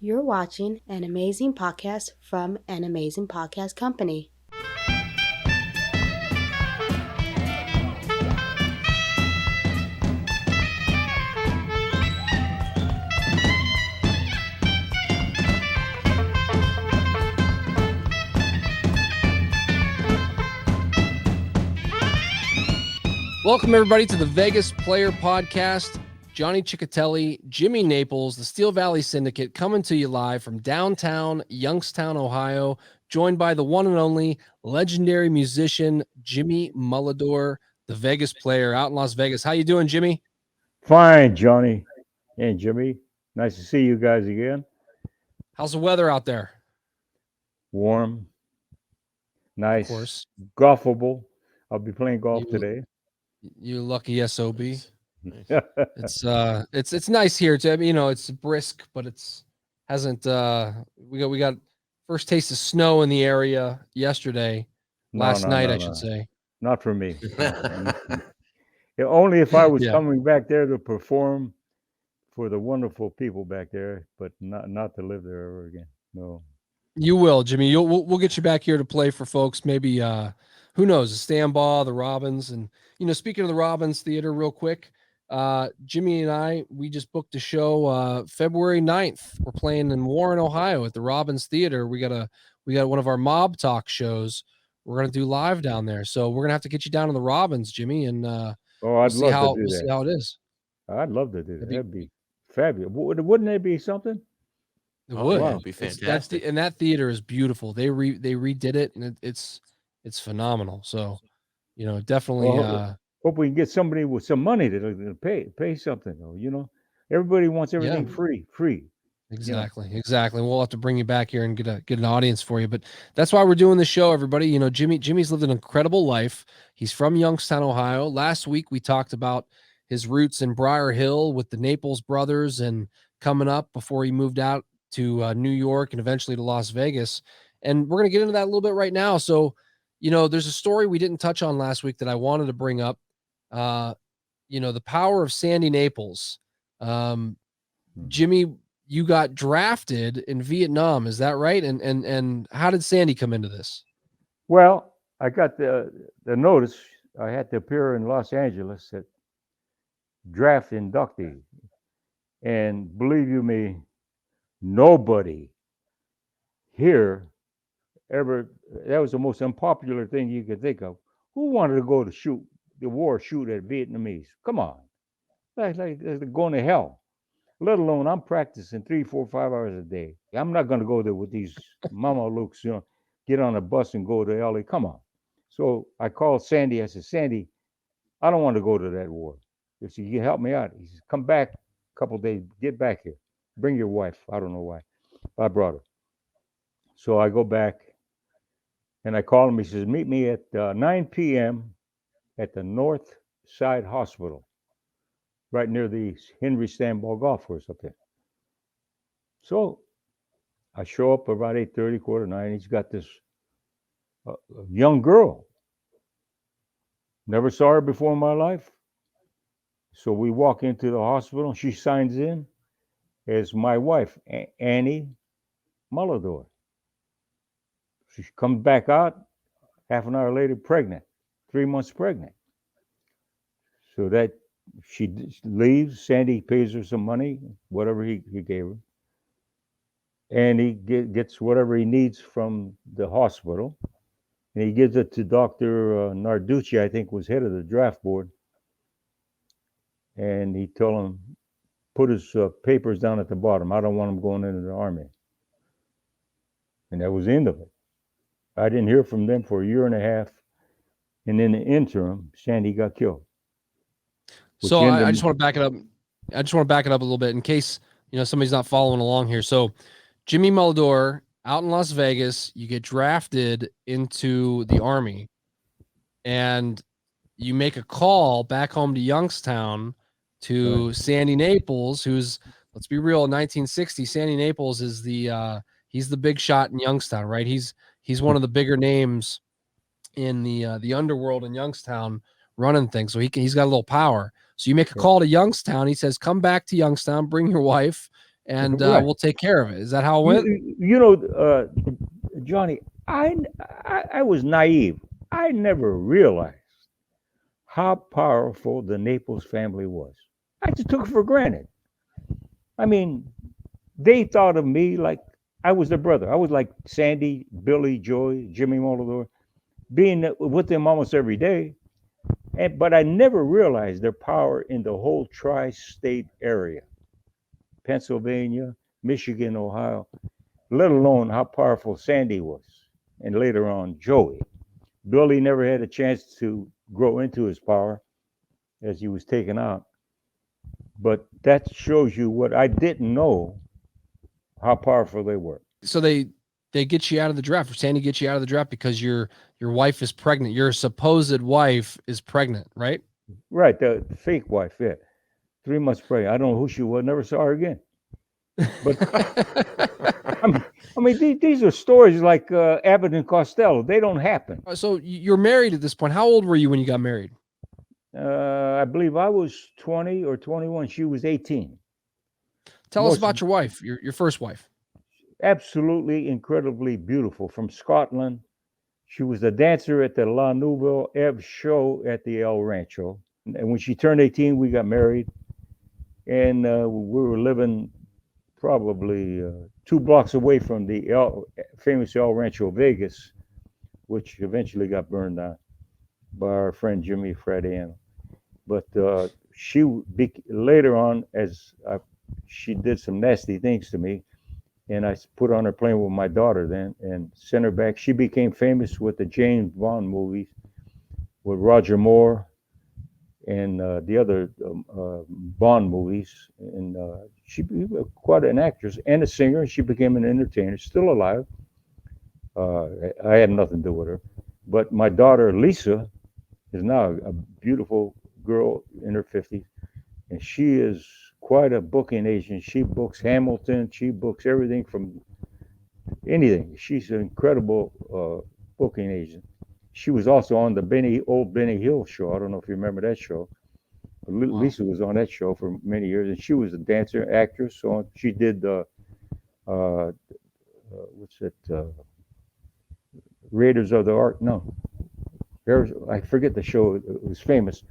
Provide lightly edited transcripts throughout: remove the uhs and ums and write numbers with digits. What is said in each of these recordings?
You're watching an amazing podcast from an amazing podcast company. Welcome, everybody, to the Vegas Player Podcast. Johnny Ciccatelli, Jimmy Naples, the Steel Valley Syndicate, coming to you live from downtown Youngstown, Ohio, joined by the one and only legendary musician, Jimmy Mulidore, the Vegas Player out in Las Vegas. How you doing, Jimmy? Fine, Johnny and Jimmy. Nice to see you guys again. How's the weather out there? Warm, nice, Of course. golfable. I'll be playing golf today. You lucky SOB. Nice. It's nice here. It's brisk, but it's hasn't. We got first taste of snow in the area yesterday. Last night, I should say. Not for me. Only if I was Yeah. coming back there to perform for the wonderful people back there, but not to live there ever again. No. You will, Jimmy. We'll get you back here to play for folks. Maybe who knows, the Stambaugh, the Robins, and speaking of the Robins Theater, real quick. Jimmy and I, we just booked a show February 9th. We're playing in Warren, Ohio at the Robins Theater. We got one of our mob talk shows we're gonna do live down there. So we're gonna have to get you down to the Robins, Jimmy, and I'd we'll see love to do that. See how it is. I'd love to do that. That'd be fabulous. Wouldn't it be something? It would. Yeah, it'd be fantastic. And that theater is beautiful. They redid it, and it's phenomenal. So, definitely. Hope we can get somebody with some money to pay something, though. Everybody wants everything free. Exactly. We'll have to bring you back here and get an audience for you. But that's why we're doing the show, everybody. Jimmy's lived an incredible life. He's from Youngstown, Ohio. Last week we talked about his roots in Briar Hill with the Naples brothers and coming up before he moved out to New York and eventually to Las Vegas. And we're going to get into that a little bit right now. So, there's a story we didn't touch on last week that I wanted to bring up. The power of Sandy Naples. Jimmy, you got drafted in Vietnam, is that right? And how did Sandy come into this? Well, I got the notice. I had to appear in Los Angeles at draft inductee, and believe you me, nobody here ever. That was the most unpopular thing you could think of. Who wanted to go to shoot at Vietnamese? Come on, like going to hell. Let alone I'm practicing 3, 4, 5 hours a day. I'm not going to go there with these mama looks, get on a bus and go to LA. Come on. So I called Sandy. I said, Sandy, I don't want to go to that war. If you can help me out, he said, come back a couple of days, get back here. Bring your wife. I don't know why. I brought her. So I go back and I call him. He says, meet me at 9 p.m. at the North Side Hospital, right near the Henry Stambaugh golf course up there. So I show up about 8:30, 8:45. He's got this young girl. Never saw her before in my life. So we walk into the hospital. She signs in as my wife, Annie Mulidore. She comes back out half an hour later, pregnant, 3 months pregnant. So that she leaves. Sandy pays her some money, whatever he gave her. And he gets whatever he needs from the hospital. And he gives it to Dr. Narducci, I think was head of the draft board. And he told him, put his papers down at the bottom. I don't want him going into the Army. And that was the end of it. I didn't hear from them for a year and a half. And in the interim, Sandy got killed. So I just want to back it up. I just want to back it up a little bit in case, somebody's not following along here. So Jimmy Mulidore out in Las Vegas, you get drafted into the Army and you make a call back home to Youngstown to Sandy Naples, who's, let's be real, in 1960, Sandy Naples is he's the big shot in Youngstown, right? He's one of the bigger names in the underworld in Youngstown running things. So he's got a little power. So you make a call to Youngstown. He says, come back to Youngstown, bring your wife, and Right. we'll take care of it. Is that how it went? Johnny, I was naive. I never realized how powerful the Naples family was. I just took it for granted. I mean, they thought of me like I was their brother. I was like Sandy, Billy, Joy, Jimmy Mulidore, being with them almost every day. But I never realized their power in the whole tri-state area, Pennsylvania, Michigan, Ohio, let alone how powerful Sandy was. And later on, Joey. Billy never had a chance to grow into his power as he was taken out. But that shows you what I didn't know, how powerful they were. So they get you out of the draft. Sandy gets you out of the draft because your wife is pregnant. Your supposed wife is pregnant, right? Right, the fake wife, yeah. 3 months pregnant. I don't know who she was, never saw her again. But these are stories like Abbott and Costello. They don't happen. So you're married at this point. How old were you when you got married? I believe I was 20 or 21. She was 18. Tell us about your wife, your first wife. Absolutely incredibly beautiful, from Scotland. She was a dancer at the La Nouvelle Eve show at the El Rancho. And when she turned 18, we got married. And we were living probably 2 blocks away from the famous El Rancho Vegas, which eventually got burned down by our friend Jimmy Frediano. But later on, she did some nasty things to me, and I put on her plane with my daughter then and sent her back. She became famous with the James Bond movies with Roger Moore and the other Bond movies. And she was quite an actress and a singer. She became an entertainer, still alive. I had nothing to do with her. But my daughter, Lisa, is now a beautiful girl in her 50s. And she is quite a booking agent. She books Hamilton. She books everything from anything. She's an incredible booking agent. She was also on the old Benny Hill show. I don't know if you remember that show. Lisa was on that show for many years, and she was a dancer, actress. So she did what's it? Raiders of the Ark. No, I forget the show. It was famous.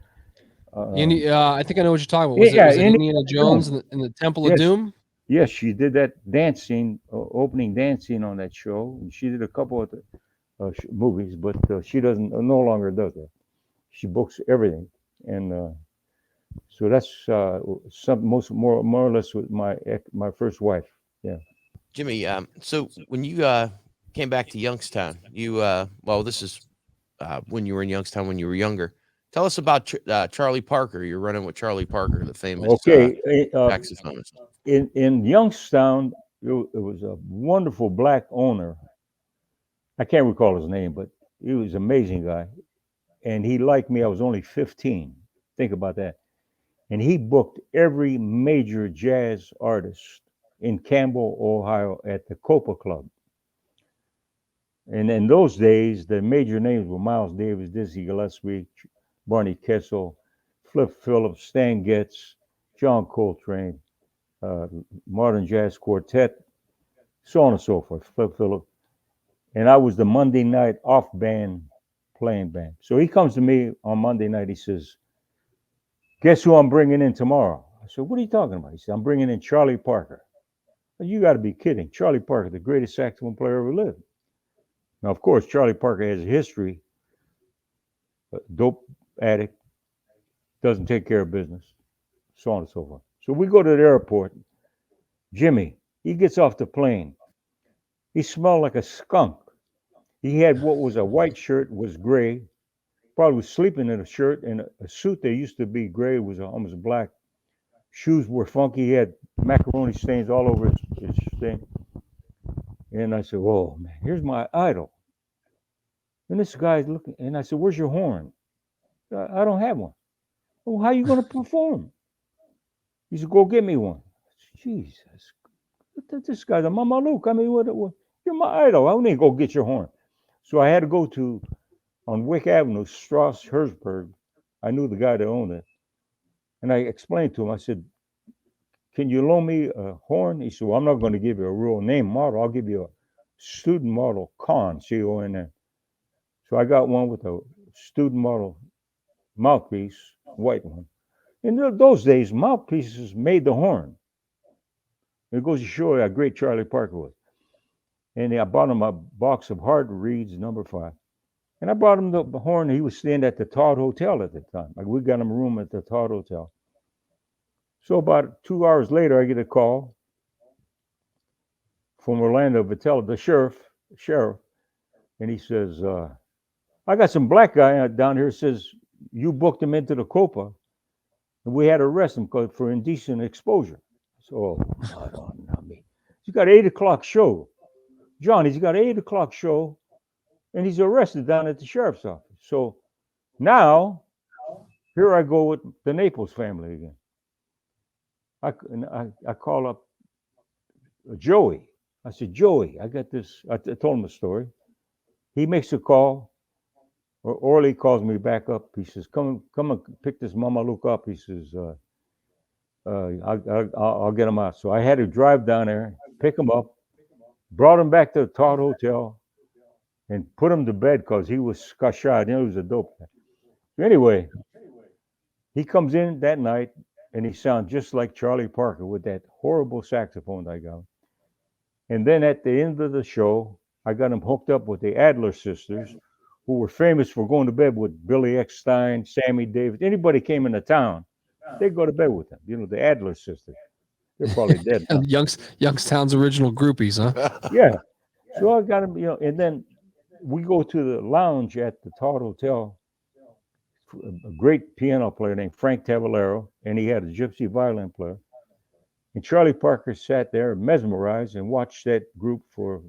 I think I know what you're talking about. Was it Indiana Jones in the Temple of Doom? Yes, she did that dancing, opening dancing on that show. And she did a couple of movies, but she no longer does that. She books everything, and so that's more or less with my first wife. Yeah. Jimmy, so when you came back to Youngstown, this is when you were in Youngstown when you were younger. Tell us about Charlie Parker. You're running with Charlie Parker, the famous saxophonist. In Youngstown, it was a wonderful black owner. I can't recall his name, but he was an amazing guy. And he liked me. I was only 15. Think about that. And he booked every major jazz artist in Campbell, Ohio at the Copa Club. And in those days, the major names were Miles Davis, Dizzy Gillespie, Barney Kessel, Flip Phillips, Stan Getz, John Coltrane, Modern Jazz Quartet, so on and so forth, Flip Phillips. And I was the Monday night off band playing band. So he comes to me on Monday night. He says, "Guess who I'm bringing in tomorrow?" I said, "What are you talking about?" He said, "I'm bringing in Charlie Parker." Said, "You got to be kidding. Charlie Parker, the greatest saxophone player ever lived." Now, of course, Charlie Parker has a history, dope addict, doesn't take care of business, so on and so forth. So we go to the airport. Jimmy, he gets off the plane. He smelled like a skunk. He had what was a white shirt, was gray. Probably was sleeping in a shirt, and a suit that used to be gray was almost black. Shoes were funky. He had macaroni stains all over his thing. And I said, "Oh man, here's my idol." And this guy's looking, and I said, "Where's your horn?" "I don't have one." "Well, how are you going to perform?" He said, "Go get me one." I said, "Jesus, this guy's a Mama Luke. I mean, what, you're my idol. I need to go get your horn." So I had to go on Wick Avenue, Strauss Herzberg. I knew the guy that owned it. And I explained to him, I said, can you loan me a horn? He said, well, I'm not going to give you a real name model. I'll give you a student model con, C-O-N-N. So I got one with a student model mouthpiece, white one. In those days, mouthpieces made the horn. It goes to show you how great Charlie Parker was. And I bought him a box of hard reeds, number 5. And I brought him the horn. He was staying at the Todd Hotel at the time. Like, we got him a room at the Todd Hotel. So about 2 hours later, I get a call from Orlando Vitello, the sheriff, and he says, I got some black guy down here says you booked him into the Copa, and we had to arrest him for indecent exposure. So, oh, not me. He's got an 8 o'clock show. John, he's got an 8 o'clock show, and he's arrested down at the sheriff's office. So now, here I go with the Naples family again. I call up Joey. I said, Joey, I got this. I told him the story. He makes a call. Orly calls me back up. He says, come and pick this Mama Luke up. He says, I'll get him out. So I had to drive down there, pick him up, brought him back to the Todd Hotel, and put him to bed because he was shot. He was a dope guy. Anyway, he comes in that night, and he sounds just like Charlie Parker with that horrible saxophone I got. And then at the end of the show, I got him hooked up with the Adler sisters, who were famous for going to bed with Billy Eckstein, Sammy Davis. Anybody came into town, they'd go to bed with them. You know, the Adler sisters. They're probably dead now. Youngstown's original groupies, huh? Yeah. So I got him, and then we go to the lounge at the Todd Hotel. A great piano player named Frank Tavallero, and he had a gypsy violin player. And Charlie Parker sat there mesmerized and watched that group for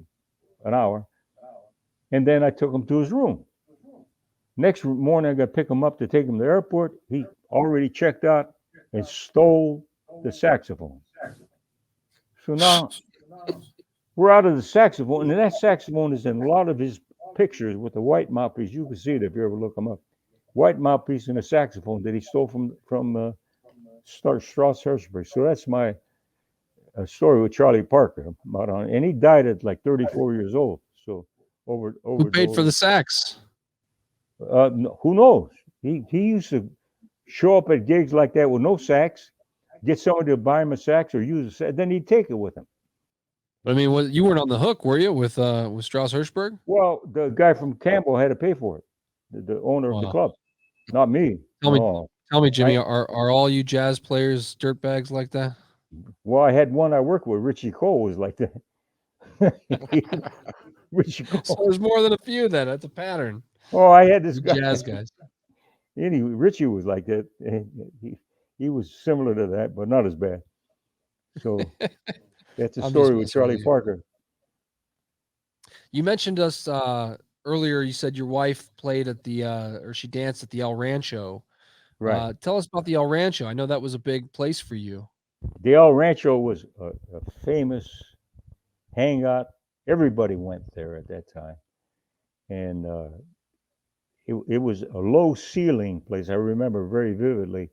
an hour. And then I took him to his room. Next morning, I got to pick him up to take him to the airport. He already checked out and stole the saxophone. So now we're out of the saxophone, and that saxophone is in a lot of his pictures with the white mouthpiece. You can see it if you ever look them up. White mouthpiece and a saxophone that he stole from Strauss Hirschberg. So that's my story with Charlie Parker. And he died at like 34 years old. So who paid for the sax? Who knows? He used to show up at gigs like that with no sax, get somebody to buy him a sax or use a sax, then he'd take it with him. I mean, you weren't on the hook, were you, with Strauss Hirschberg? Well, the guy from Campbell had to pay for it, the owner of the club, not me. Tell me, Jimmy, are all you jazz players dirtbags like that? Well, I had one I worked with, Richie Cole, was like that. Richie Cole. So there's more than a few then. That's a pattern. Oh, I had this guy. Jazz guys. Anyway, Richie was like that. He was similar to that, but not as bad. So that's a story with Charlie Parker. You mentioned us earlier. You said your wife played at the or she danced at the El Rancho. Right. Tell us about the El Rancho. I know that was a big place for you. The El Rancho was a famous hangout. Everybody went there at that time, and it was a low ceiling place. I remember very vividly.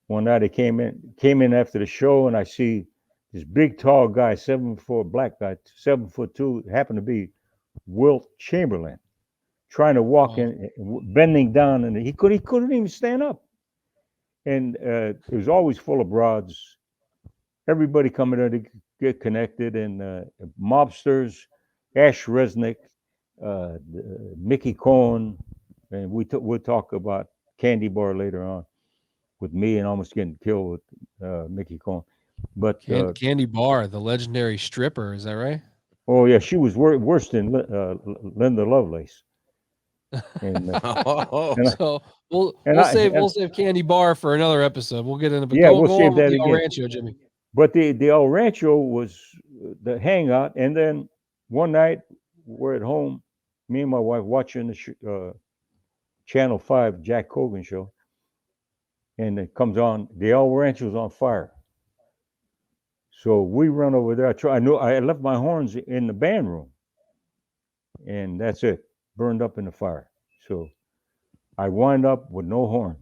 One night I came in after the show, and I see this big tall guy, 7 foot, black guy, 7'2", happened to be Wilt Chamberlain, trying to walk in, bending down, and he couldn't even stand up. And it was always full of broads. Everybody coming there to get connected, and mobsters, Ash Resnick, Mickey Cohen, and we'll talk about Candy Bar later on with me and almost getting killed with Mickey Cohen. But Candy Bar, the legendary stripper, is that right? Oh yeah, she was worse than Linda Lovelace. And, so we'll save Candy Bar for another episode. We'll get into it. Yeah, we'll save that again. El Rancho, Jimmy. But the El Rancho was the hangout, and then one night we're at home, me and my wife watching the Channel 5 Jack Cogan show, and it comes on. The El Rancho's on fire. So we run over there. I left my horns in the band room, and that's it. Burned up in the fire. So I wind up with no horns.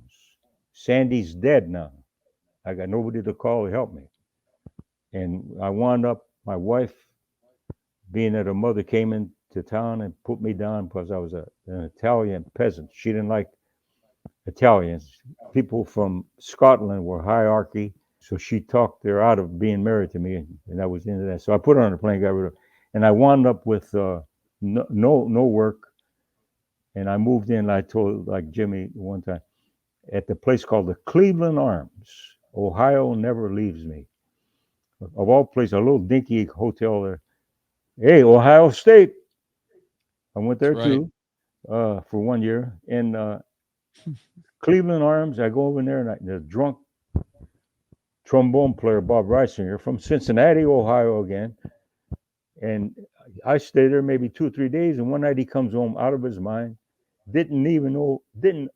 Sandy's dead now. I got nobody to call to help me. And I wound up, my wife, being that her mother came into town and put me down because I was an Italian peasant. She didn't like Italians. People from Scotland were hierarchy. So she talked her out of being married to me, and I was into that. So I put her on the plane, got rid of her. And I wound up with no work. And I moved in, I told like Jimmy one time, at the place called the Cleveland Arms. Ohio never leaves me. Of all places, a little dinky hotel there. Hey, Ohio State. I went there That's right. too for 1 year. And Cleveland Arms, I go over there and the drunk trombone player, Bob Reisinger, from Cincinnati, Ohio again. And I stayed there maybe 2 or 3 days. And one night he comes home out of his mind, didn't know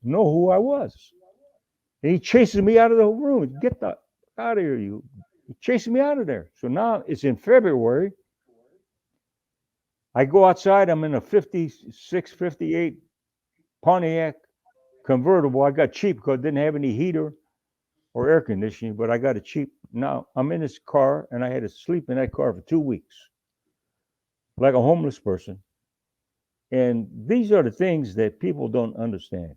who I was. And he chases me out of the room. Get the out of here, you. He chases me out of there. So now it's in February. I go outside. I'm in a 56, 58 Pontiac convertible. I got cheap because it didn't have any heater or air conditioning, but I got it cheap. Now I'm in this car, and I had to sleep in that car for 2 weeks, like a homeless person. And these are the things that people don't understand.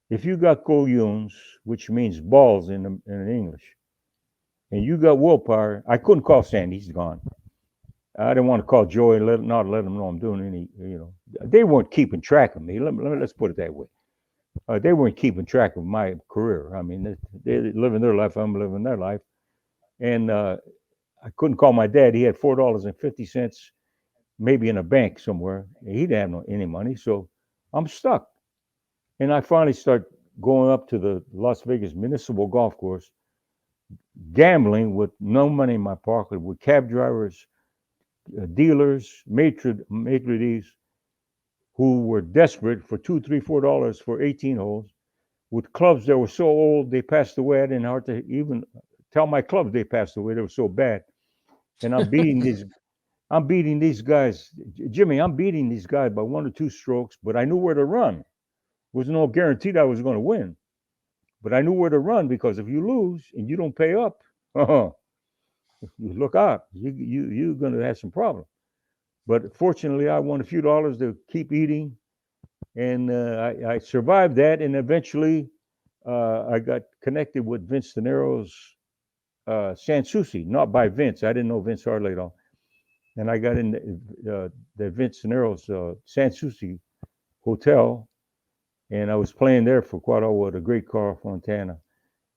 If you got cojones, which means balls in English, and you got willpower, I couldn't call Sandy. He's gone. I didn't want to call Joey and let him know I'm doing any, They weren't keeping track of me. Let's put it that way. They weren't keeping track of my career. I mean, they're living their life. I'm living their life. And I couldn't call my dad. He had $4.50 maybe in a bank somewhere. He didn't have any money. So I'm stuck. And I finally start going up to the Las Vegas Municipal Golf Course, gambling with no money in my pocket, with cab drivers, dealers, maitre d's, who were desperate for $2, $3, $4 for 18 holes, with clubs that were so old they passed away. I didn't have to even tell my clubs they passed away. They were so bad. And I'm beating these guys, Jimmy. I'm beating these guys by 1 or 2 strokes, but I knew where to run. There was no guarantee that I was going to win, but I knew where to run, because if you lose and you don't pay up, you look out. You're going to have some problems. But fortunately, I won a few dollars to keep eating, and I survived that. And eventually, I got connected with Vince Dinero's San Souci, not by Vince. I didn't know Vince hardly at all. And I got in the Vince Dinero's San Souci hotel, and I was playing there for quite a while with a great Carl Fontana.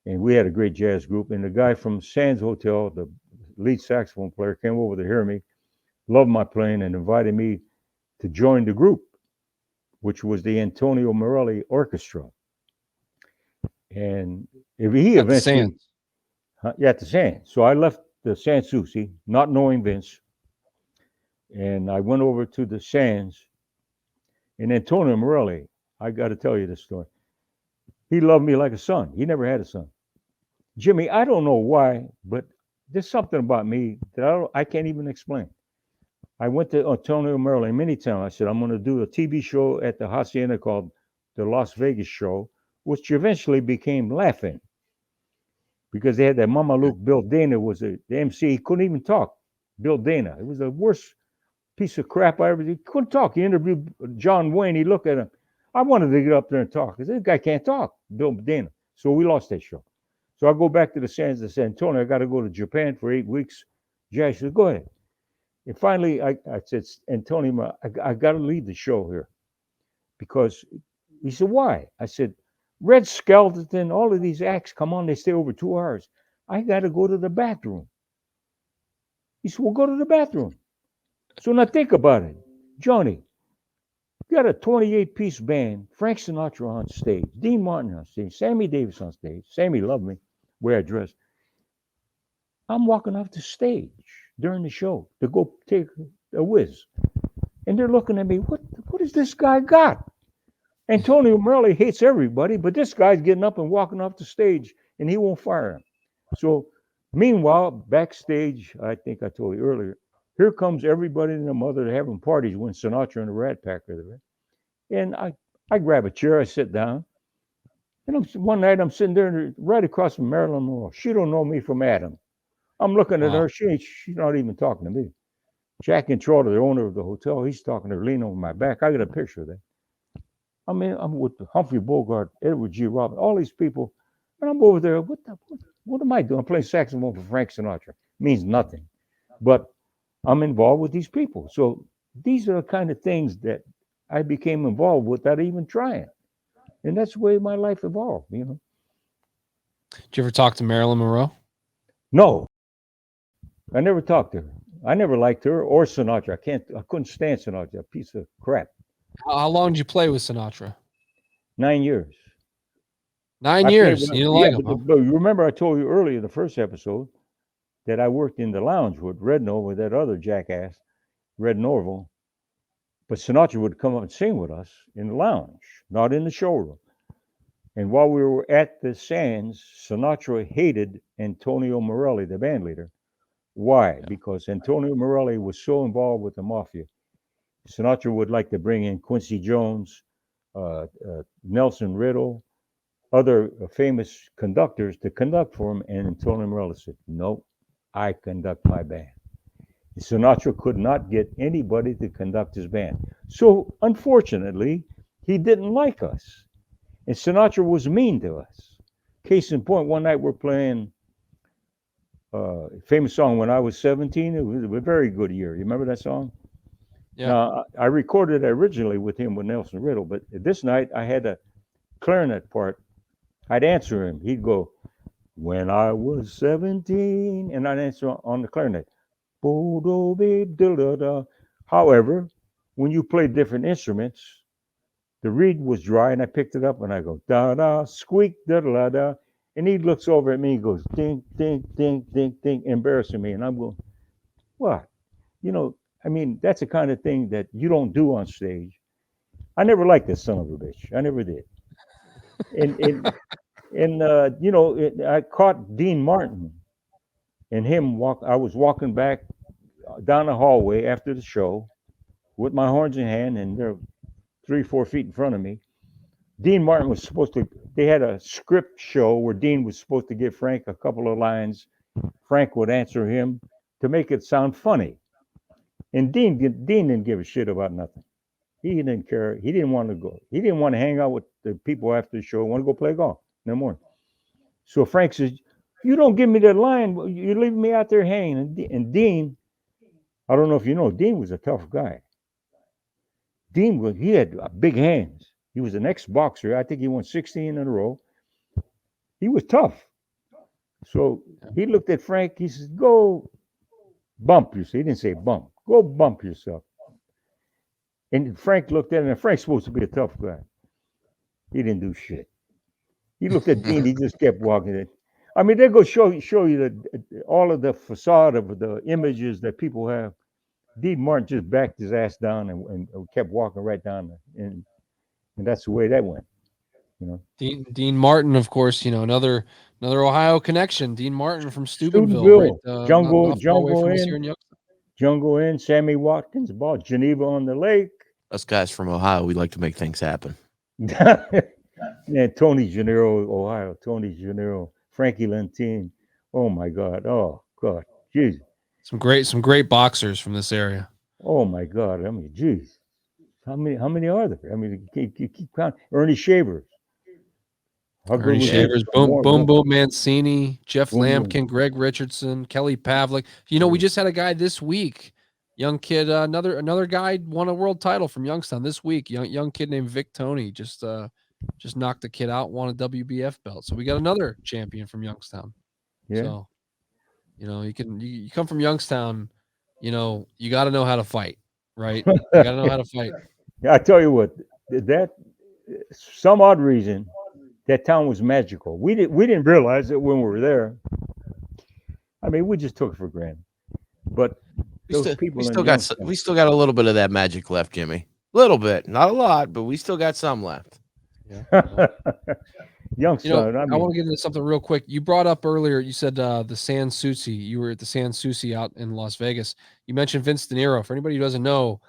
And we had a great jazz group. And the guy from Sands Hotel, the lead saxophone player, came over to hear me, loved my playing, and invited me to join the group, which was the Antonio Morelli Orchestra. And he At the eventually, Sands. at the Sands. So I left the San Souci, not knowing Vince, and I went over to the Sands. And Antonio Morelli, I got to tell you this story. He loved me like a son. He never had a son. Jimmy, I don't know why, but there's something about me that I can't even explain. I went to Antonio Morelli many times. I said, I'm going to do a TV show at the Hacienda called the Las Vegas Show, which eventually became Laughing, because they had that Mama Luke. Bill Dana was the MC. He couldn't even talk. Bill Dana. It was the worst piece of crap I ever did. He couldn't talk. He interviewed John Wayne. He looked at him. I wanted to get up there and talk, because this guy can't talk, Bill Dana. So we lost that show. So I go back to the Sands and say, Antonio, I got to go to Japan for 8 weeks. Jazz said, go ahead. And finally, I said, Antonio, I got to leave the show here, because he said, why? I said, Red Skelton, all of these acts come on, they stay over 2 hours. I got to go to the bathroom. He said, well, go to the bathroom. So now think about it. Johnny, you got a 28-piece band, Frank Sinatra on stage, Dean Martin on stage, Sammy Davis on stage. Sammy loved me, where I dressed. I'm walking off the stage during the show to go take a whiz. And they're looking at me, what has this guy got? Antonio Morelli hates everybody, but this guy's getting up and walking off the stage, and he won't fire him. So meanwhile, backstage, I think I told you earlier, here comes everybody and their mother having parties when Sinatra and the Rat Pack are there. And I grab a chair, I sit down. And one night I'm sitting there right across from Marilyn Monroe. She don't know me from Adam. I'm looking at Wow. her. She's not even talking to me. Jack and Trotter, the owner of the hotel, he's talking to her, leaning over my back. I got a picture of that. I mean, I'm with Humphrey Bogart, Edward G. Robin, all these people, and I'm over there. What am I doing? I'm playing saxophone for Frank Sinatra. Means nothing, but I'm involved with these people. So these are the kind of things that I became involved with without even trying, and that's the way my life evolved. You know. Did you ever talk to Marilyn Monroe? No, I never talked to her. I never liked her or Sinatra. I couldn't stand Sinatra. A piece of crap. How long did you play with Sinatra? 9 years. 9 I played years. with, You didn't yeah, like him, huh? but you remember I told you earlier in the first episode that I worked in the lounge with Red Norville, with that other jackass, Red Norville. But Sinatra would come up and sing with us in the lounge, not in the showroom. And while we were at the Sands, Sinatra hated Antonio Morelli, the band leader. Why? Because Antonio Morelli was so involved with the mafia. Sinatra would like to bring in Quincy Jones, Nelson Riddle, other famous conductors to conduct for him, and Antonio Morelli said, "No, I conduct my band." Sinatra could not get anybody to conduct his band. So, unfortunately, he didn't like us. And Sinatra was mean to us. Case in point, one night we're playing a famous song, When I Was 17. It was a very good year. You remember that song? Yeah. Now, I recorded it originally with him with Nelson Riddle, but this night I had a clarinet part. I'd answer him. He'd go, "When I was 17," and I'd answer on the clarinet. However, when you play different instruments, the reed was dry and I picked it up and I go, da da, squeak, da da da. And he looks over at me and goes, ding, ding, ding, ding, ding, embarrassing me. And I'm going, what? You know, I mean, that's the kind of thing that you don't do on stage. I never liked this son of a bitch. I never did. And I caught Dean Martin and him walk. I was walking back down the hallway after the show with my horns in hand, and they're 3, 4 feet in front of me. Dean Martin was supposed to. They had a script show where Dean was supposed to give Frank a couple of lines. Frank would answer him to make it sound funny. And Dean didn't give a shit about nothing. He didn't care. He didn't want to go. He didn't want to hang out with the people after the show. He wanted to go play golf. No more. So Frank says, "You don't give me that line. You're leaving me out there hanging." And Dean, I don't know if you know, Dean was a tough guy. He had big hands. He was an ex-boxer. I think he won 16 in a row. He was tough. So he looked at Frank. He says, "Go bump yourself." He didn't say bump. "Go bump yourself." And Frank looked at him. And Frank's supposed to be a tough guy. He didn't do shit. He looked at Dean. He just kept walking. I mean, they go show you all of the facade of the images that people have. Dean Martin just backed his ass down and kept walking right down, and that's the way that went. You know, Dean Martin, of course, another Ohio connection. Dean Martin from Steubenville, right? Steubenville, Not far away from us here in Youngstown. Jungle Inn, Sammy Watkins bought Geneva on the Lake. Us guys from Ohio, we like to make things happen. Yeah, Tony Gennaro, Ohio. Tony Gennaro, Frankie Lentine. Oh my God. Oh God. Jeez. Some great boxers from this area. Oh my God. I mean, geez. How many are there? I mean, you keep counting. Ernie Shavers. How good Ernie was Shavers, he? Boom Mancini, Jeff Boom, boom. Lampkin, Greg Richardson, Kelly Pavlik. We just had a guy this week, young kid, another guy won a world title from Youngstown this week. Young kid named Vic Tony just knocked the kid out, won a WBF belt. So we got another champion from Youngstown. Yeah. So, you come from Youngstown, you got to know how to fight, right? You got to know how to fight. I tell you what, that some odd reason that town was magical. We didn't realize it when we were there. I mean, we just took it for granted. But we still got a little bit of that magic left, Jimmy. A little bit, not a lot, but we still got some left. Yeah. Youngstown. I want to get into something real quick. You brought up earlier, you said the Sans Souci. You were at the Sans Souci out in Las Vegas. You mentioned Vince De Niro. For anybody who doesn't know,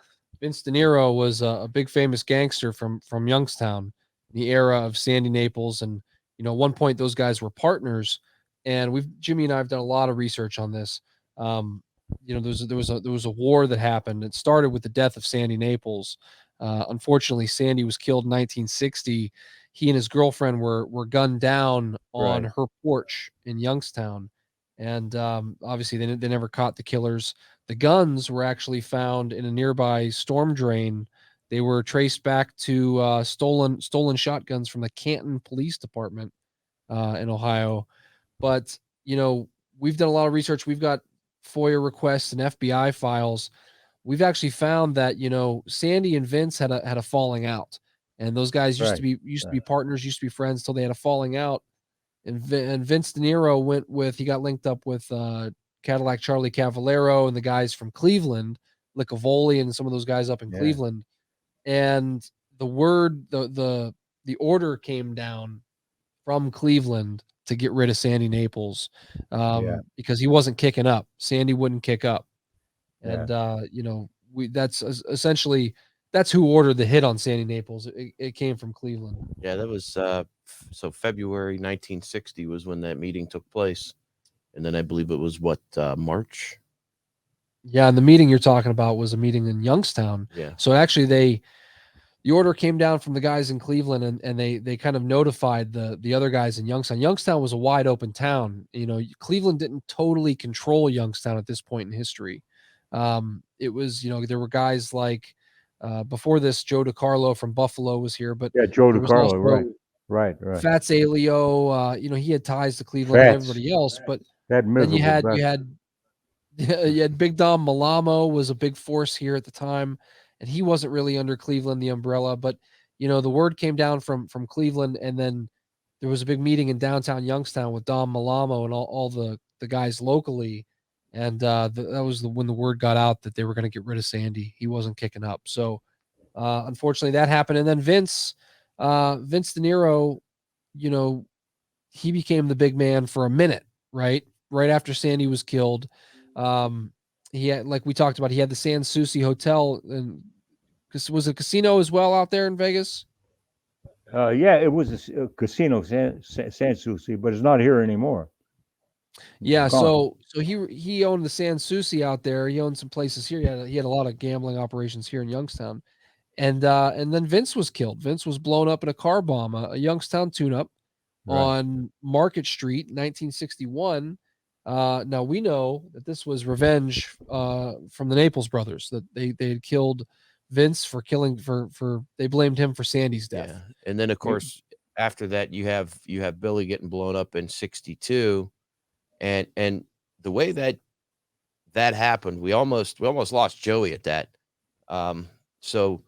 Vince De Niro was a big famous gangster from Youngstown, in the era of Sandy Naples. And, at one point those guys were partners. and Jimmy and I have done a lot of research on this. There was a war that happened. It started with the death of Sandy Naples. Unfortunately, Sandy was killed in 1960. He and his girlfriend were gunned down on Right. her porch in Youngstown, and obviously they never caught the killers. The guns were actually found in a nearby storm drain. They were traced back to stolen shotguns from the Canton Police Department in Ohio. But we've done a lot of research. We've got FOIA requests and FBI files. We've actually found that Sandy and Vince had a falling out, and those guys used to Right. be partners, used to be friends till they had a falling out. And Vince De Niro he got linked up with Cadillac Charlie Cavallero and the guys from Cleveland, Licavoli and some of those guys up in Yeah. Cleveland. And the order came down from Cleveland to get rid of Sandy Naples because he wasn't kicking up. Sandy wouldn't kick up. And that's essentially that's who ordered the hit on Sandy Naples. It came from Cleveland. Yeah, that was so February 1960 was when that meeting took place, and then I believe it was March. Yeah, and the meeting you're talking about was a meeting in Youngstown. Yeah. So actually, the order came down from the guys in Cleveland, and they kind of notified the other guys in Youngstown. Youngstown was a wide open town. Cleveland didn't totally control Youngstown at this point in history. It was there were guys like before this, Joe DiCarlo from Buffalo was here, but Joe there was DiCarlo, also right. Fats Aleo. He had ties to Cleveland and everybody else, but that then you had Big Dom Malamo was a big force here at the time, and he wasn't really under Cleveland, the umbrella. But the word came down from Cleveland, and then there was a big meeting in downtown Youngstown with Dom Malamo and all the guys locally, and that was when the word got out that they were going to get rid of Sandy. He wasn't kicking up, so unfortunately that happened. And then Vince De Niro, he became the big man for a minute, right after Sandy was killed. He had, like we talked about, he had the San Souci Hotel, and was a casino as well out there in Vegas. It was a casino, San Souci, but it's not here anymore. Yeah, so he owned the San Souci out there. He owned some places here. He had a lot of gambling operations here in Youngstown, and then Vince was killed. Vince was blown up in a car bomb, a Youngstown tune-up on Market Street, 1961. Now we know that this was revenge from the Naples brothers, that they had killed Vince for they blamed him for Sandy's death. Yeah. And then of course after that you have Billy getting blown up in 62, and the way that happened, we almost lost Joey at that. So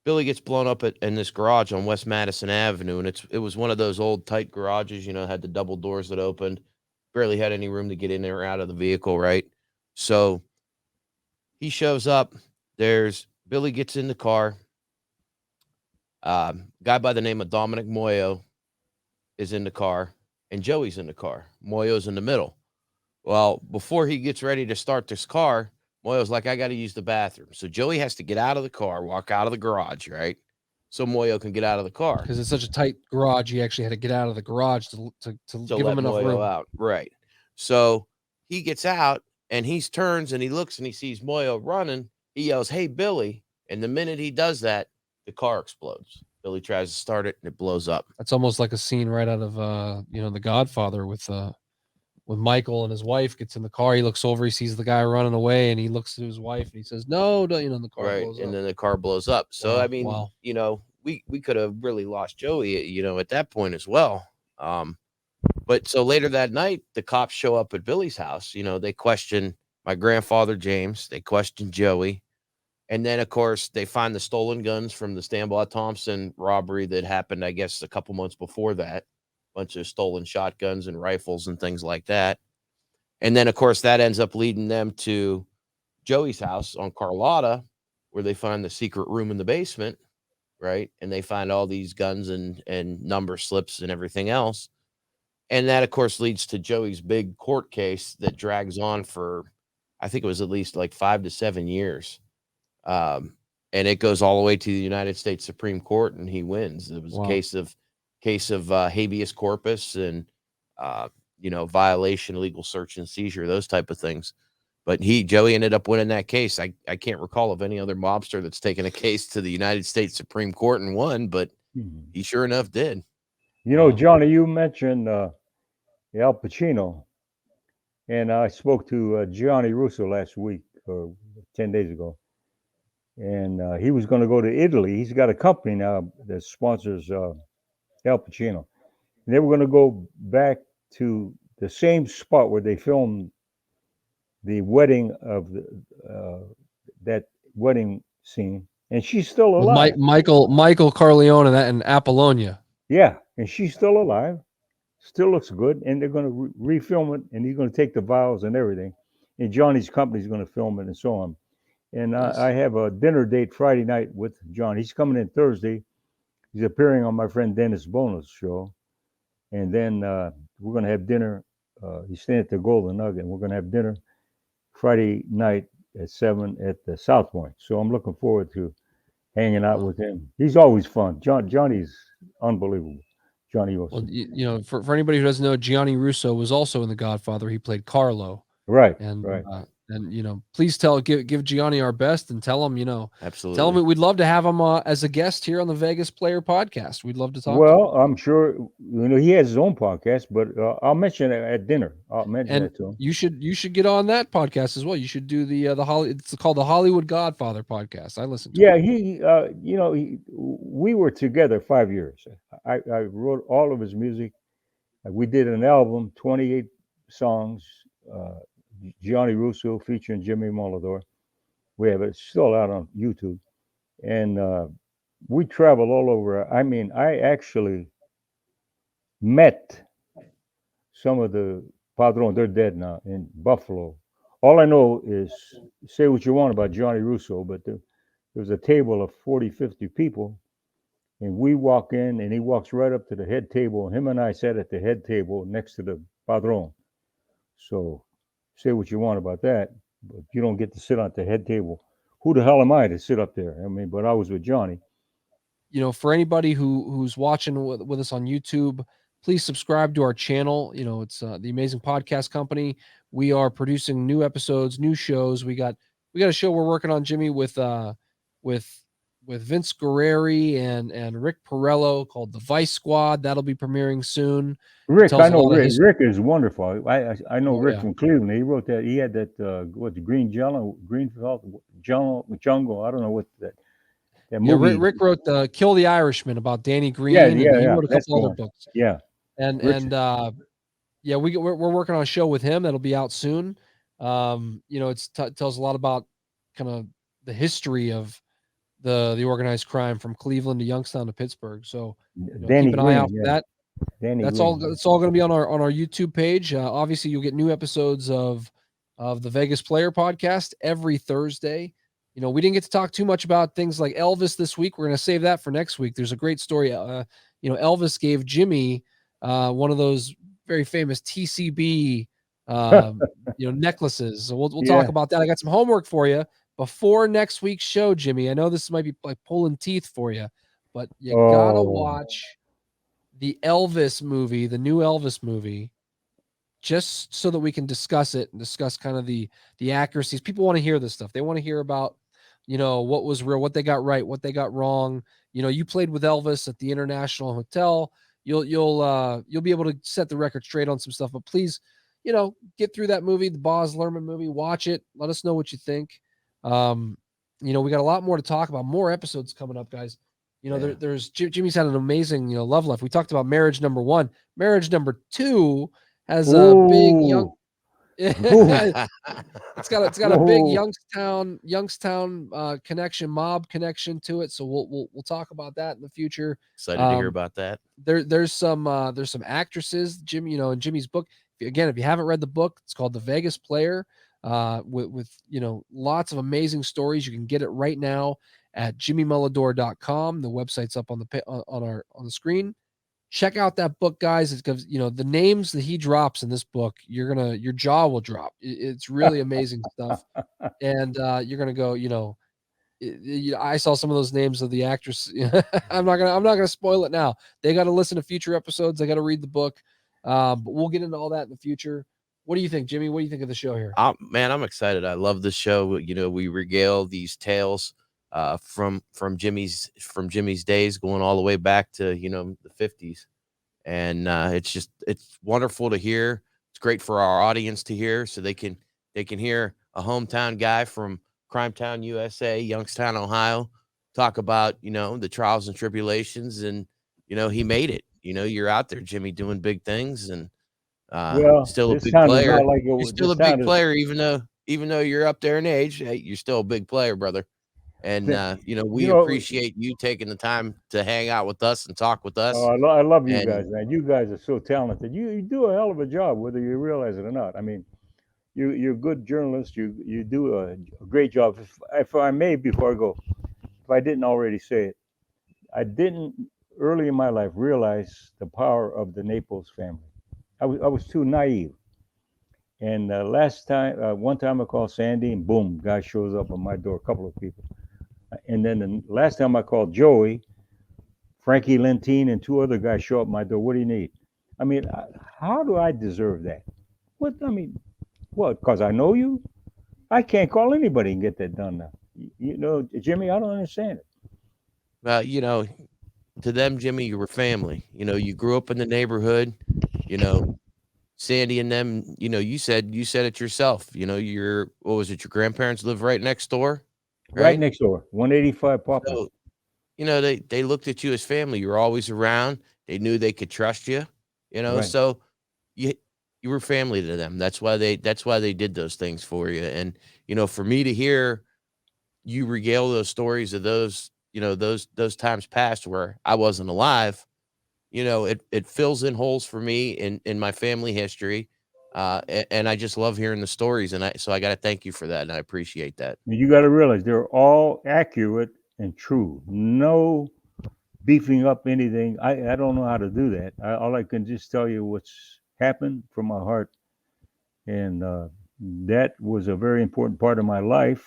Billy gets blown up in this garage on West Madison Avenue, and it was one of those old tight garages, had the double doors that opened, barely had any room to get in or out of the vehicle, right? So he shows up. Billy gets in the car. Guy by the name of Dominic Moyo is in the car, and Joey's in the car. Moyo's in the middle. Well, before he gets ready to start this car, Moyo's like, I got to use the bathroom. So Joey has to get out of the car, walk out of the garage, right? So Moyo can get out of the car. Because it's such a tight garage, he actually had to get out of the garage to give him enough room. Out. Right. So he gets out, and he turns and he looks and he sees Moyo running. He yells, "Hey, Billy." And the minute he does that, the car explodes. Billy tries to start it, and it blows up. That's almost like a scene right out of The Godfather with Michael and his wife gets in the car. He looks over, he sees the guy running away, and he looks to his wife and he says, "No, don't," the car blows up. And then the car blows up. So wow, I mean, wow. We could have really lost Joey, at that point as well. But so later that night, the cops show up at Billy's house. They question my grandfather James, they question Joey, and then of course they find the stolen guns from the Stanbaugh Thompson robbery that happened, I guess, a couple months before that. Bunch of stolen shotguns and rifles and things like that. And then of course that ends up leading them to Joey's house on Carlotta, where they find the secret room in the basement, right? And they find all these guns and number slips and everything else. And that of course leads to Joey's big court case that drags on for, I think it was at least like 5 to 7 years. And it goes all the way to the United States Supreme Court, and he wins. It was a case of habeas corpus, and violation, illegal search and seizure, those type of things. But Joey ended up winning that case. I can't recall of any other mobster that's taken a case to the United States Supreme Court and won, but he sure enough did. Johnny, you mentioned Al Pacino, and I spoke to Gianni Russo last week or 10 days ago, and he was going to go to Italy. He's got a company now that sponsors Al Pacino. And they were going to go back to the same spot where they filmed the wedding of that wedding scene, and she's still alive. Michael Corleone and Apollonia. Yeah, and she's still alive, still looks good, and they're going to refilm it, and he's going to take the vows and everything, and Johnny's company's going to film it and so on. And Nice. I have a dinner date Friday night with John. He's coming in Thursday. He's appearing on my friend Dennis Bono's show, and then we're going to have dinner. He's staying at the Golden Nugget, and we're going to have dinner Friday night at 7 at the South Point. So I'm looking forward to hanging out with him. He's always fun. Johnny's unbelievable. Johnny Russo. Well, for anybody who doesn't know, Gianni Russo was also in The Godfather. He played Carlo. Right. And right. Please give Gianni our best and tell him, absolutely. Tell him we'd love to have him as a guest here on the Vegas Player Podcast. We'd love to talk. Well, I'm sure he has his own podcast, but I'll mention it at dinner. I'll mention it to him. You should get on that podcast as well. You should do it's called the Hollywood Godfather Podcast. I listened to. Yeah, it. we were together 5 years. I wrote all of his music. We did an album, 28 songs. Gianni Russo featuring Jimmy Mulidore. We have it still out on YouTube, and we travel all over. I mean, I actually met some of the Padron. They're dead now in Buffalo. All I know is say what you want about Gianni Russo, but there was a table of 40, 50 people, and we walk in, and he walks right up to the head table. Him and I sat at the head table next to the Padron. So say what you want about that, but you don't get to sit at the head table. Who the hell am I to sit up there? I mean, but I was with Johnny. For anybody who's watching with us on YouTube, please subscribe to our channel. It's the Amazing Podcast Company. We are producing new episodes, new shows. We got a show we're working on, Jimmy, with Vince Guerreri and Rick Porello called The Vice Squad. That'll be premiering soon. Rick, I know Rick. Rick is wonderful. I know Rick from Cleveland. He wrote that. He had that the Green Jungle. I don't know what that movie. Rick wrote Kill the Irishman about Danny Green. Yeah. He wrote a couple other books. Yeah. We're working on a show with him that'll be out soon. It tells a lot about kind of the history of the organized crime from Cleveland to Youngstown to Pittsburgh. So keep an eye out for that. That's all going to be on our YouTube page. Obviously, you'll get new episodes of the Vegas Player Podcast every Thursday. We didn't get to talk too much about things like Elvis this week. We're going to save that for next week. There's a great story. Elvis gave Jimmy one of those very famous TCB necklaces. So we'll talk about that. I got some homework for you before next week's show, Jimmy. I know this might be like pulling teeth for you, but you gotta watch the Elvis movie, the new Elvis movie, just so that we can discuss it and discuss kind of the accuracies. People want to hear this stuff. They want to hear about, what was real, what they got right, what they got wrong. You played with Elvis at the International Hotel. You'll be able to set the record straight on some stuff, but please, get through that movie, the Baz Luhrmann movie, watch it. Let us know what you think. We got a lot more to talk about, more episodes coming up, guys. There's Jimmy's had an amazing, love life. We talked about marriage number 1. Marriage number 2 has a big young. it's got a big Youngstown connection, mob connection to it. So we'll talk about that in the future. Excited to hear about that. There's some actresses, Jimmy, in Jimmy's book. Again, if you haven't read the book, it's called The Vegas Player. With lots of amazing stories. You can get it right now at jimmymulidore.com. The website's up on the screen. Check out that book, guys. It's because the names that he drops in this book, your jaw will drop. It's really amazing stuff, and you're gonna go. I saw some of those names of the actress. I'm not gonna spoil it now. They got to listen to future episodes. They got to read the book. But we'll get into all that in the future. What do you think, Jimmy? What do you think of the show here? Man, I'm excited. I love this show. You know, we regale these tales from Jimmy's days, going all the way back to the 50s, and it's wonderful to hear. It's great for our audience to hear, so they can hear a hometown guy from Crimetown, USA, Youngstown, Ohio, talk about the trials and tribulations, and he made it. You're out there, Jimmy, doing big things, and Well, still a this big town is not player. like You're it. still This a big town is. player, even though you're up there in age. Hey, you're still a big player, brother. And You we know, appreciate you taking the time to hang out with us and talk with us. I love you And guys, man. You guys are so talented. You do a hell of a job, whether you realize it or not. I mean, you're good journalists. You do a great job. If I may, before I go, if I didn't already say it, I didn't early in my life realize the power of the Naples family. I was too naive. And one time I called Sandy, and boom, guy shows up on my door. A couple of people. And then the last time I called Joey, Frankie Lentine, and two other guys show up at my door. What do you need? I mean, how do I deserve that? What I mean, what? Because I know you? I can't call anybody and get that done now. Jimmy, I don't understand it. uh, you know, to them, Jimmy, you were family. You grew up in the neighborhood. You know, Sandy and them. You said it yourself. Your what was it? Your grandparents live right next door, Right right? next door, 185 Poplar. So they looked at you as family. You were always around. They knew they could trust you. Right. So you you were family to them. That's why they did those things for you. And for me to hear you regale those stories of those times past where I wasn't alive, it fills in holes for me in my family history. And I just love hearing the stories, and I got to thank you for that, and I appreciate that. You got to realize they're all accurate and true. No beefing up anything. I don't know how to do that. All I can just tell you what's happened from my heart, and that was a very important part of my life.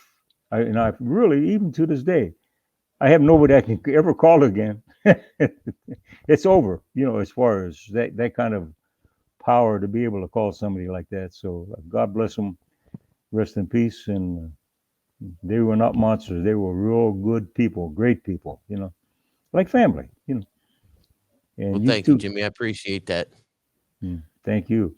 And I really, even to this day, I have nobody I can ever call again. It's over, as far as that kind of power to be able to call somebody like that. So God bless them, rest in peace, and they were not monsters. They were real good people, great people, like family. Well, And you thank you, too. Jimmy. I appreciate that. Thank you.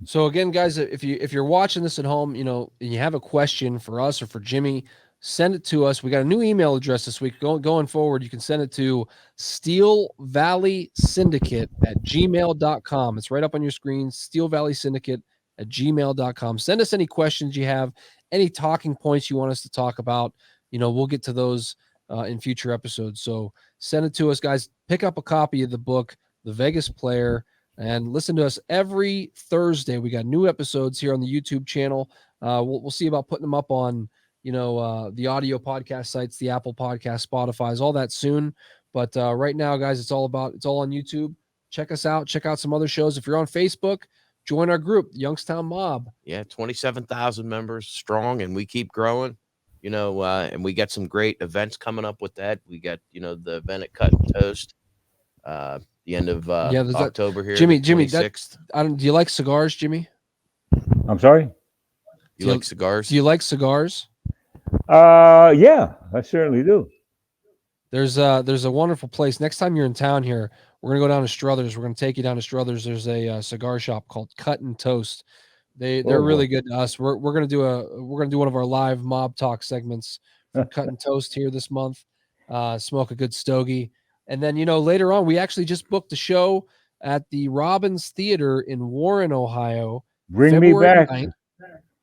So again, guys, if you're watching this at home, and you have a question for us or for Jimmy, send it to us. We got a new email address this week. Going forward, you can send it to Steel Valley Syndicate at gmail.com. It's right up on your screen, Steel Valley Syndicate at gmail.com. Send us any questions you have, any talking points you want us to talk about. We'll get to those in future episodes. So send it to us, guys. Pick up a copy of the book, The Vegas Player, and listen to us every Thursday. We got new episodes here on the YouTube channel. We'll see about putting them up on, the audio podcast sites, the Apple Podcast, Spotify's, all that soon. But right now, guys, it's all on YouTube. Check us out. Check out some other shows. If you're on Facebook, join our group, Youngstown Mob. Yeah, 27,000 members strong, and we keep growing. And we got some great events coming up with that. We got the event at Cut and Toast. The end of October here, Jimmy, the Jimmy, 26th. do you like cigars, Jimmy? I'm sorry. You like cigars? Do you like cigars? Yeah, I certainly do. There's a wonderful place. Next time you're in town here, we're gonna go down to Struthers. We're gonna take you down to Struthers. There's a cigar shop called Cut and Toast. They're really good to us. We're gonna do one of our live mob talk segments for Cut and Toast here this month. Smoke a good stogie. And then, later on, we actually just booked a show at the Robbins Theater in Warren, Ohio. Bring me back. 9th.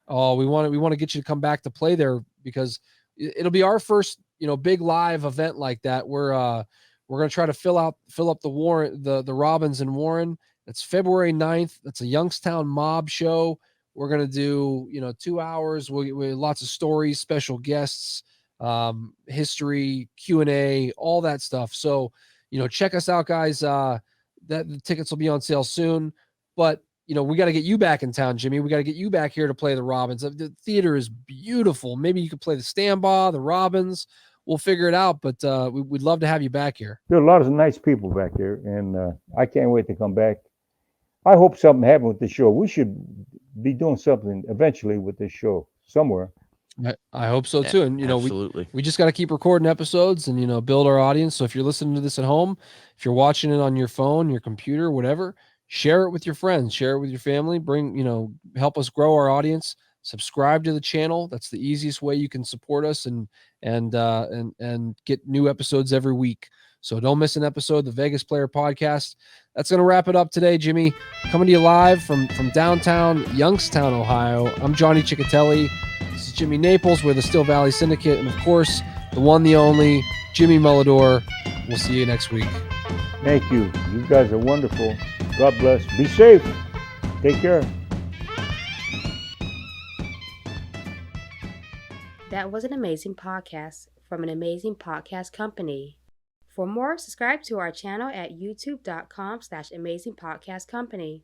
Oh, we want to get you to come back to play there because it'll be our first, big live event like that. We're going to try to fill up the Warren, the Robbins in Warren. It's February 9th. That's a Youngstown mob show. We're going to do, 2 hours. We lots of stories, special guests, history, Q&A, all that stuff. So, check us out, guys. That the tickets will be on sale soon, but we got to get you back in town, Jimmy. We got to get you back here to play the Robbins. The theater is beautiful. Maybe you could play the Standby, the Robbins. We'll figure it out, but we'd love to have you back here. There are a lot of nice people back there, and I can't wait to come back. I hope something happened with the show. We should be doing something eventually with this show somewhere. I hope so Yeah, too. And absolutely. we just got to keep recording episodes and build our audience. So if you're listening to this at home, if you're watching it on your phone, your computer, whatever, share it with your friends, share it with your family, help us grow our audience. Subscribe to the channel. That's the easiest way you can support us and get new episodes every week. So don't miss an episode, the Vegas Player Podcast. That's going to wrap it up today, Jimmy. Coming to you live from downtown Youngstown, Ohio. I'm Johnny Ciccatelli. This is Jimmy Naples. We're the Still Valley Syndicate. And, of course, the one, the only, Jimmy Mulidore. We'll see you next week. Thank you. You guys are wonderful. God bless. Be safe. Take care. That was an amazing podcast from an amazing podcast company. For more, subscribe to our channel at youtube.com/amazingpodcastcompany.